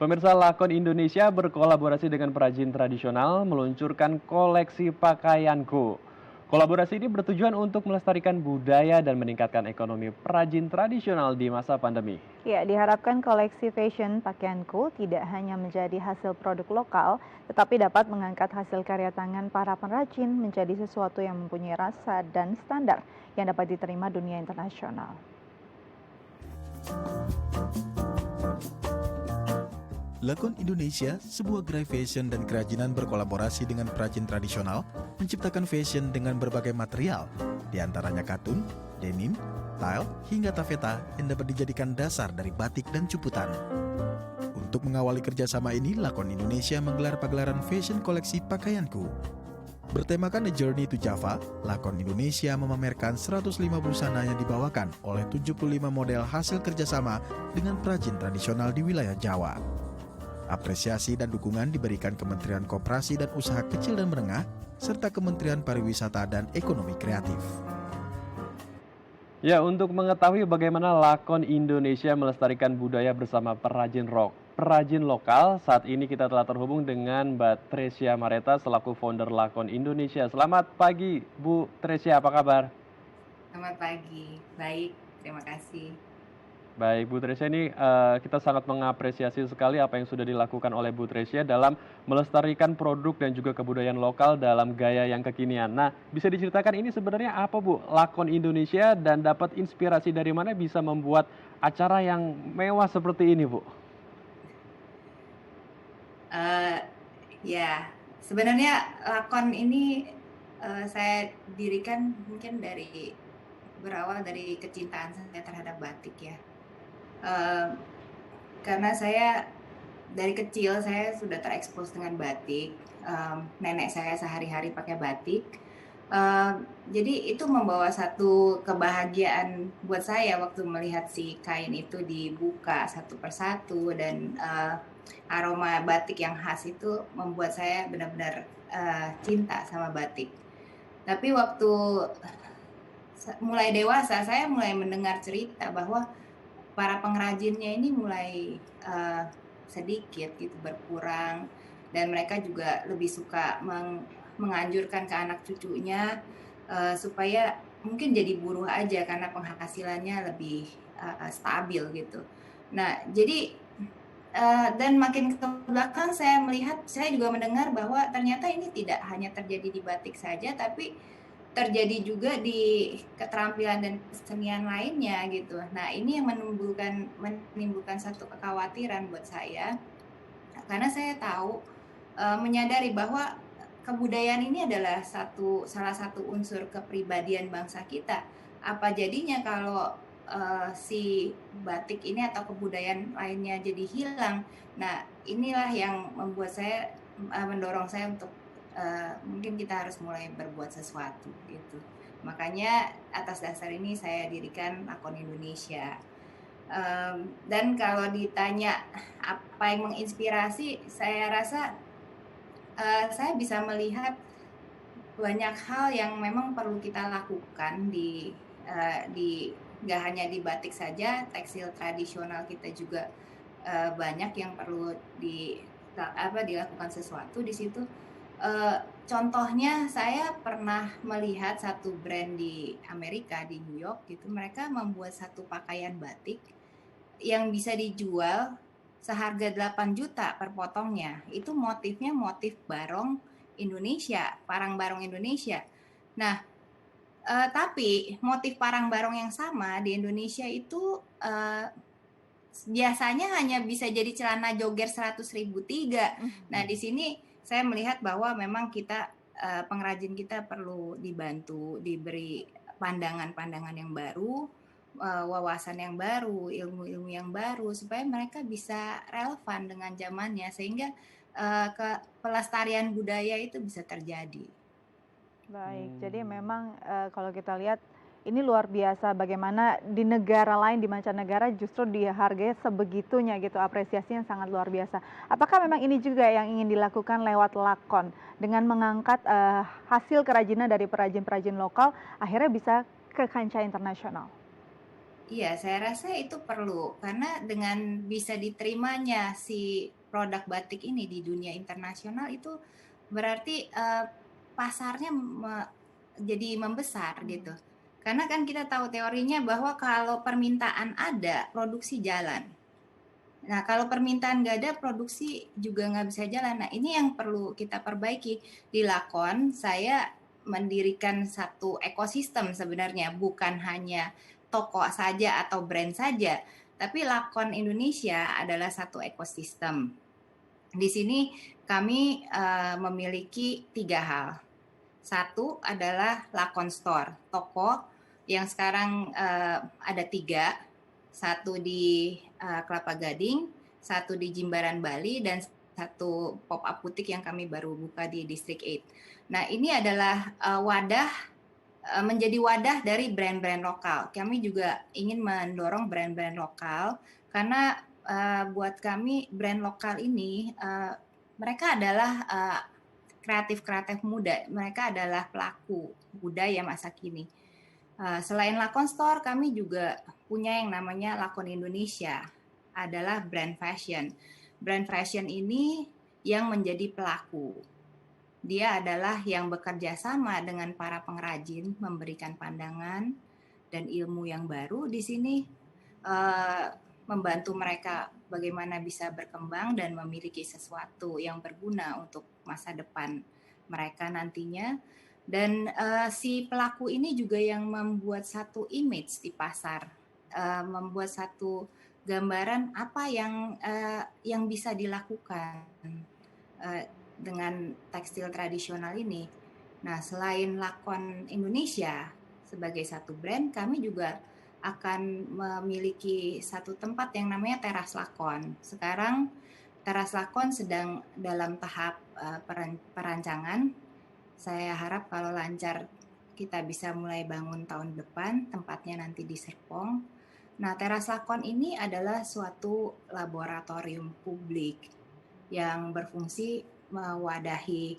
Pemirsa, Lakon Indonesia berkolaborasi dengan perajin tradisional meluncurkan koleksi pakaianku. Kolaborasi ini bertujuan untuk melestarikan budaya dan meningkatkan ekonomi perajin tradisional di masa pandemi. Ya, diharapkan koleksi fashion pakaianku tidak hanya menjadi hasil produk lokal, tetapi dapat mengangkat hasil karya tangan para pengrajin menjadi sesuatu yang mempunyai rasa dan standar yang dapat diterima dunia internasional. Lakon Indonesia, sebuah gerai fashion dan kerajinan berkolaborasi dengan perajin tradisional, menciptakan fashion dengan berbagai material, diantaranya katun, denim, tile, hingga tafeta yang dapat dijadikan dasar dari batik dan cuputan. Untuk mengawali kerjasama ini, Lakon Indonesia menggelar pagelaran fashion koleksi pakaianku. Bertemakan A Journey to Java, Lakon Indonesia memamerkan 105 busana yang dibawakan oleh 75 model hasil kerjasama dengan perajin tradisional di wilayah Jawa. Apresiasi dan dukungan diberikan Kementerian Koperasi dan Usaha Kecil dan Menengah, serta Kementerian Pariwisata dan Ekonomi Kreatif. Ya, untuk mengetahui bagaimana Lakon Indonesia melestarikan budaya bersama perajin lokal, saat ini kita telah terhubung dengan Mbak Tresia Mareta selaku founder Lakon Indonesia. Selamat pagi, Bu Tresia, apa kabar? Selamat pagi, baik, terima kasih. Baik, Bu Tresia, ini kita sangat mengapresiasi sekali apa yang sudah dilakukan oleh Bu Tresia dalam melestarikan produk dan juga kebudayaan lokal dalam gaya yang kekinian. Nah, bisa diceritakan ini sebenarnya apa, Bu, Lakon Indonesia, dan dapat inspirasi dari mana bisa membuat acara yang mewah seperti ini, Bu? Eh, ya, sebenarnya lakon ini saya dirikan mungkin berawal dari kecintaan saya terhadap batik ya. Eh, karena saya dari kecil saya sudah terekspos dengan batik. Nenek saya sehari-hari pakai batik. Eh, jadi itu membawa satu kebahagiaan buat saya waktu melihat si kain itu dibuka satu persatu dan aroma batik yang khas itu membuat saya benar-benar cinta sama batik. Tapi waktu mulai dewasa saya mulai mendengar cerita bahwa para pengrajinnya ini mulai sedikit gitu berkurang, dan mereka juga lebih suka menganjurkan ke anak cucunya supaya mungkin jadi buruh aja karena penghasilannya lebih stabil gitu. Nah, jadi dan makin ke belakang saya juga mendengar bahwa ternyata ini tidak hanya terjadi di batik saja, tapi terjadi juga di keterampilan dan kesenian lainnya gitu. Nah, ini yang menimbulkan satu kekhawatiran buat saya, karena saya tahu menyadari bahwa kebudayaan ini adalah salah satu unsur kepribadian bangsa kita. Apa jadinya kalau si batik ini atau kebudayaan lainnya jadi hilang? Nah, inilah yang membuat saya mendorong saya untuk mungkin kita harus mulai berbuat sesuatu gitu. Makanya atas dasar ini saya dirikan Lakon Indonesia. Dan kalau ditanya apa yang menginspirasi, saya rasa saya bisa melihat banyak hal yang memang perlu kita lakukan di nggak hanya di batik saja, tekstil tradisional kita juga banyak yang perlu dilakukan sesuatu di situ. Contohnya saya pernah melihat satu brand di Amerika, di New York gitu, mereka membuat satu pakaian batik yang bisa dijual seharga 8 juta per potongnya. Itu motifnya motif barong Indonesia, parang barong Indonesia. Nah, tapi motif parang barong yang sama di Indonesia itu biasanya hanya bisa jadi celana jogger 100.000 tiga. Nah, di sini saya melihat bahwa memang pengrajin kita perlu dibantu, diberi pandangan-pandangan yang baru, wawasan yang baru, ilmu-ilmu yang baru, supaya mereka bisa relevan dengan zamannya, sehingga pelestarian budaya itu bisa terjadi. Baik, jadi memang kalau kita lihat ini luar biasa bagaimana di negara lain, di mancanegara justru dihargai sebegitunya gitu, apresiasinya sangat luar biasa. Apakah memang ini juga yang ingin dilakukan lewat lakon dengan mengangkat hasil kerajinan dari perajin-perajin lokal akhirnya bisa ke kancah internasional? Iya, saya rasa itu perlu karena dengan bisa diterimanya si produk batik ini di dunia internasional itu berarti pasarnya jadi membesar gitu. Karena kan kita tahu teorinya bahwa kalau permintaan ada, produksi jalan. Nah, kalau permintaan nggak ada, produksi juga nggak bisa jalan. Nah, ini yang perlu kita perbaiki. Di Lakon, saya mendirikan satu ekosistem sebenarnya, bukan hanya toko saja atau brand saja, tapi Lakon Indonesia adalah satu ekosistem. Di sini kami memiliki 3 hal. Satu adalah Lakon Store, toko yang sekarang ada 3, satu di Kelapa Gading, satu di Jimbaran Bali, dan satu pop-up butik yang kami baru buka di District 8. Nah, ini adalah menjadi wadah dari brand-brand lokal. Kami juga ingin mendorong brand-brand lokal karena buat kami brand lokal ini mereka adalah kreatif-kreatif muda. Mereka adalah pelaku budaya masa kini. Selain Lakon Store, kami juga punya yang namanya Lakon Indonesia, adalah brand fashion. Brand fashion ini yang menjadi pelaku. Dia adalah yang bekerja sama dengan para pengrajin, memberikan pandangan dan ilmu yang baru di sini, membantu mereka bagaimana bisa berkembang dan memiliki sesuatu yang berguna untuk masa depan mereka nantinya. Dan si pelaku ini juga yang membuat satu image di pasar, membuat satu gambaran apa yang bisa dilakukan dengan tekstil tradisional ini. Nah, selain Lakon Indonesia sebagai satu brand, kami juga akan memiliki satu tempat yang namanya Teras Lakon. Sekarang Teras Lakon sedang dalam tahap perancangan. Saya harap kalau lancar kita bisa mulai bangun tahun depan, tempatnya nanti di Serpong. Nah, Teras Lakon ini adalah suatu laboratorium publik yang berfungsi mewadahi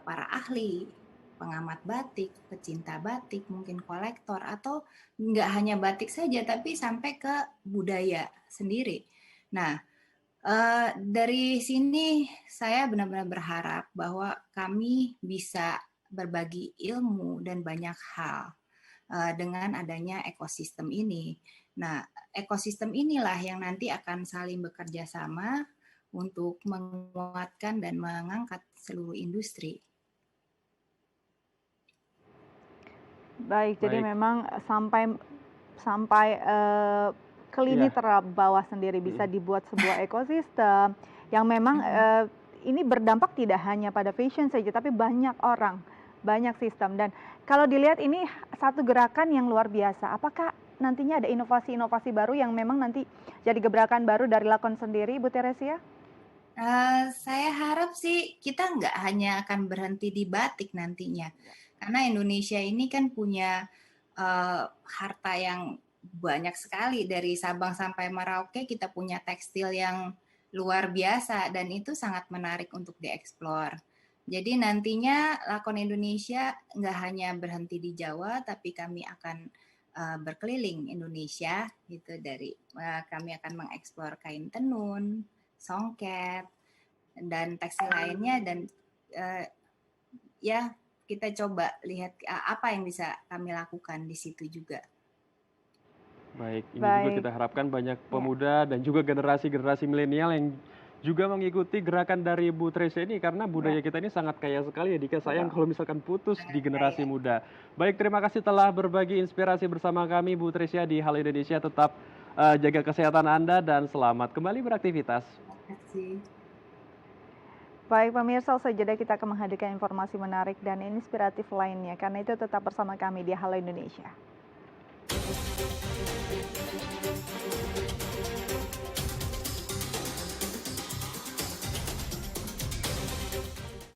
para ahli, pengamat batik, pecinta batik, mungkin kolektor, atau nggak hanya batik saja, tapi sampai ke budaya sendiri. Nah, dari sini saya benar-benar berharap bahwa kami bisa berbagi ilmu dan banyak hal dengan adanya ekosistem ini. Nah, ekosistem inilah yang nanti akan saling bekerja sama untuk menguatkan dan mengangkat seluruh industri. Baik, jadi Baik. memang sampai ke lini Iya. terbawah sendiri bisa dibuat sebuah ekosistem yang memang ini berdampak tidak hanya pada fashion saja, tapi banyak orang, banyak sistem. Dan kalau dilihat ini satu gerakan yang luar biasa. Apakah nantinya ada inovasi-inovasi baru yang memang nanti jadi gebrakan baru dari Lakon sendiri, Bu Teresia? Saya harap sih kita nggak hanya akan berhenti di batik nantinya, karena Indonesia ini kan punya harta yang banyak sekali, dari Sabang sampai Merauke kita punya tekstil yang luar biasa dan itu sangat menarik untuk dieksplor. Jadi nantinya Lakon Indonesia nggak hanya berhenti di Jawa, tapi kami akan berkeliling Indonesia gitu. Kami akan mengeksplor kain tenun, songket, dan tekstil lainnya, dan ya kita coba lihat apa yang bisa kami lakukan di situ juga. Baik, ini juga Baik, kita harapkan banyak ya. pemuda dan juga generasi-generasi milenial yang juga mengikuti gerakan dari Bu Tresya ini, karena budaya kita ini sangat kaya sekali ya Dika. Sayang Betul. kalau misalkan putus di Sangat generasi kaya. muda. Baik, terima kasih telah berbagi inspirasi bersama kami Bu Tresya di Halo Indonesia. Tetap jaga kesehatan Anda dan selamat kembali beraktivitas. Terima kasih. Baik pemirsa, usai jeda kita akan menghadirkan informasi menarik dan inspiratif lainnya. Karena itu tetap bersama kami di Halo Indonesia.